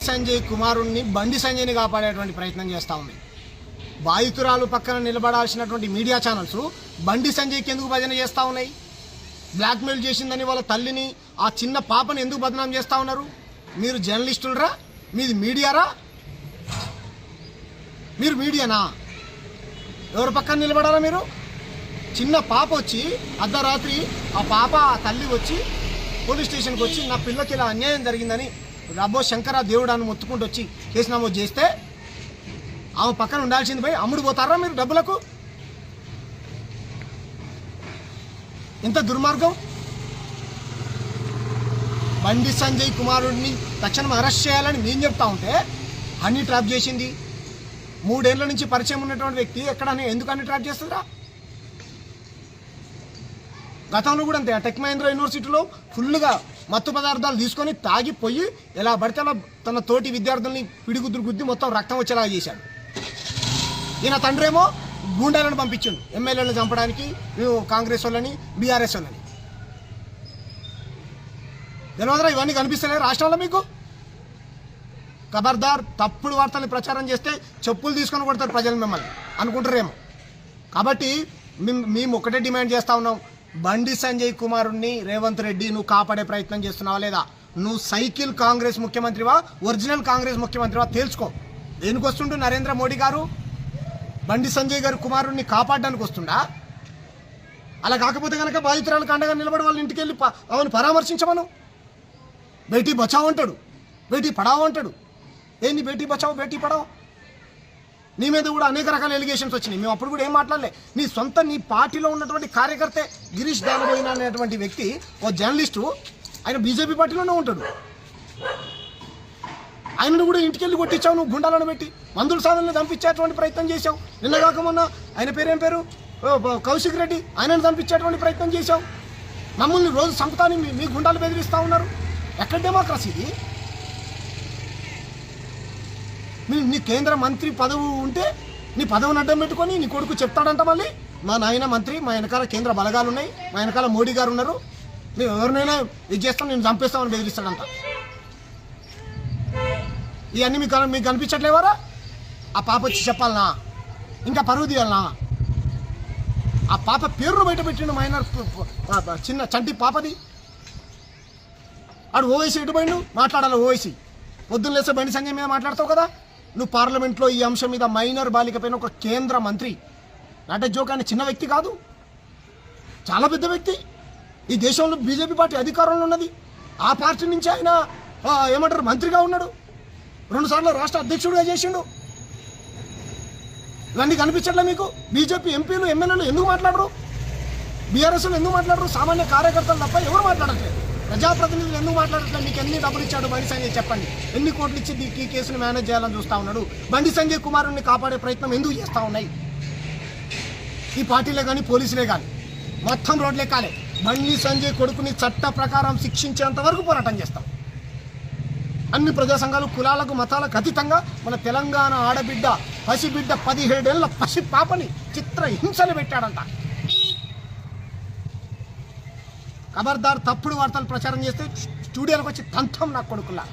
సంజయ్ కుమారుణ్ణి బండి సంజయ్ని కాపాడేటువంటి ప్రయత్నం చేస్తూ ఉంది. బాధితురాలు పక్కన నిలబడాల్సినటువంటి మీడియా ఛానల్స్ బండి సంజయ్కి ఎందుకు భజన చేస్తూ ఉన్నాయి? బ్లాక్మెయిల్ చేసిందని వాళ్ళ తల్లిని, ఆ చిన్న పాపని ఎందుకు బదనాం చేస్తూ ఉన్నారు? మీరు జర్నలిస్టులరా? మీది మీడియారా? మీరు మీడియానా? ఎవరి పక్కన నిలబడాలా మీరు? చిన్న పాప వచ్చి అర్ధరాత్రి ఆ పాప ఆ తల్లి వచ్చి పోలీస్ స్టేషన్కి వచ్చి నా పిల్లకి ఇలా అన్యాయం జరిగిందని రబ్బో శంకర దేవుడు అని మొత్తుకుంటూ వచ్చి కేసు నమోదు చేస్తే ఆమె పక్కన ఉండాల్సింది పోయి అమ్ముడు పోతారా మీరు డబ్బులకు? ఇంత దుర్మార్గం. బండి సంజయ్ కుమారుడిని తక్షణం అరెస్ట్ చేయాలని మేము చెప్తా ఉంటే హనీ ట్రాప్ చేసింది. 3 ఏళ్ల నుంచి పరిచయం ఉన్నటువంటి వ్యక్తి ఎక్కడని ఎందుకు హనీ ట్రాప్ చేస్తుందా? గతంలో కూడా అంతే. టెక్ మహేంద్ర యూనివర్సిటీలో ఫుల్గా మత్తు పదార్థాలు తీసుకొని తాగిపోయి ఎలా పడితే అలా తన తోటి విద్యార్థుల్ని పిడిగుద్దురు గుద్ది మొత్తం రక్తం వచ్చేలా చేశాడు. ఈయన తండ్రి ఏమో గూండాలను పంపించిండు ఎమ్మెల్యేలను చంపడానికి, కాంగ్రెస్ వాళ్ళని, బీఆర్ఎస్ వాళ్ళని. తెలియదురా ఇవన్నీ కనిపిస్తలే రాష్ట్రంలో మీకు? ఖబర్దార్, తప్పుడు వార్తల్ని ప్రచారం చేస్తే చెప్పులు తీసుకొని కొడతారు ప్రజలు మిమ్మల్ని అనుకుంటారేమో. కాబట్టి మేము ఒకటే డిమాండ్ చేస్తూ ఉన్నాం, బండి సంజయ్ కుమారుణ్ణి రేవంత్ రెడ్డి నువ్వు కాపాడే ప్రయత్నం చేస్తున్నావా లేదా? నువ్వు సైకిల్ కాంగ్రెస్ ముఖ్యమంత్రివా, ఒరిజినల్ కాంగ్రెస్ ముఖ్యమంత్రివా తేల్చుకో. దేనికి వస్తుండు నరేంద్ర మోడీ గారు? బండి సంజయ్ గారు కుమారుణ్ణి కాపాడడానికి వస్తుండా? అలా కాకపోతే కనుక బాధితురాలకు అండగా నిలబడి వాళ్ళ ఇంటికి వెళ్ళి అవన్నీ పరామర్శించమను. బేటీ బచావ్ అంటాడు, బేటీ పడావ్ అంటాడు. ఏంది బేటీ బచావ్ బేటీ పడావ్? నీ మీద కూడా అనేక రకాల ఎలిగేషన్స్ వచ్చినాయి. మేము అప్పుడు కూడా ఏం మాట్లాడలే. నీ పార్టీలో ఉన్నటువంటి కార్యకర్తే గిరీష్ దానబోయిన అనేటువంటి వ్యక్తి ఓ జర్నలిస్టు, ఆయన బీజేపీ పార్టీలోనే ఉంటాడు. ఆయనను కూడా ఇంటికి వెళ్ళి కొట్టించావు నువ్వు, గుండాలను పెట్టి మందుల సాధనలు చంపించేటువంటి ప్రయత్నం చేశావు. నిన్న కాకమున్న ఆయన పేరేం పేరు, కౌశిక్ రెడ్డి, ఆయనను చంపించేటువంటి ప్రయత్నం చేశావు. మమ్మల్ని రోజు చంపుతాని మీ గుండాలు బెదిరిస్తూ ఉన్నారు. ఎక్కడ డెమోక్రసీ ఇది? నీ కేంద్ర మంత్రి పదవి ఉంటే నీ పదవిని అడ్డం పెట్టుకొని నీ కొడుకు చెప్తాడంట మళ్ళీ మా నాయన మంత్రి, మా వెనకాల కేంద్ర బలగాలు ఉన్నాయి, మా వెనకాల మోడీ గారు ఉన్నారు, మేము ఎవరినైనా ఇది చేస్తాం, నేను చంపేస్తామని బెదిరిస్తాడంట. ఇవన్నీ మీకు కనిపించట్లేవారా? ఆ పాప వచ్చి చెప్పాలనా? ఇంకా పరువు తీయాలనా? ఆ పాప పేరును బయట పెట్టిండు, మైనర్ చిన్న చంటి పాపది. ఆడు ఓవైసీ ఎటు పోయిండు? మాట్లాడాలి ఓవైసీ. పొద్దున్న లేస్తే బండి సంజయ్ మీద మాట్లాడతావు కదా. నువ్వు పార్లమెంట్లో ఈ అంశం మీద మైనర్ బాలిక పైన ఒక కేంద్ర మంత్రి, నాటే జోక్, ఆయన చిన్న వ్యక్తి కాదు, చాలా పెద్ద వ్యక్తి. ఈ దేశంలో బీజేపీ పార్టీ అధికారంలో ఉన్నది. ఆ పార్టీ నుంచి ఆయన ఏమంటారు మంత్రిగా ఉన్నాడు, 2 సార్లు రాష్ట్ర అధ్యక్షుడిగా చేసిండు. ఇవన్నీ కనిపించట్లే మీకు? బీజేపీ ఎంపీలు ఎమ్మెల్యేలు ఎందుకు మాట్లాడరు? బీఆర్ఎస్లు ఎందుకు మాట్లాడరు? సామాన్య కార్యకర్తలు తప్ప ఎవరు మాట్లాడట్లేదు. ప్రజాప్రతినిధులు ఎందుకు మాట్లాడట్లేదు? మీకు ఎన్ని డబ్బులు ఇచ్చాడు బండి సంజయ్ చెప్పండి. ఎన్ని కోట్లు ఇచ్చి ఈ కేసును మేనేజ్ చేయాలని చూస్తూ ఉన్నాడు? బండి సంజయ్ కుమారుణ్ణి కాపాడే ప్రయత్నం ఎందుకు చేస్తూ ఉన్నాయి ఈ పార్టీలే కానీ పోలీసులే కానీ? మొత్తం రోడ్లెక్కాలి. బండి సంజయ్ కొడుకుని చట్ట ప్రకారం శిక్షించేంత వరకు పోరాటం చేస్తాం. అన్ని ప్రజా సంఘాలు, కులాలకు, మతాలకు అతీతంగా మన తెలంగాణ ఆడబిడ్డ, పసిబిడ్డ, 17 ఏళ్ల పసి పాపని చిత్ర హింసలు పెట్టాడంట. ఖబర్దార్, తప్పుడు వార్తలు ప్రచారం చేస్తే స్టూడియోలకు వచ్చి తంతం నా కొడుకులా.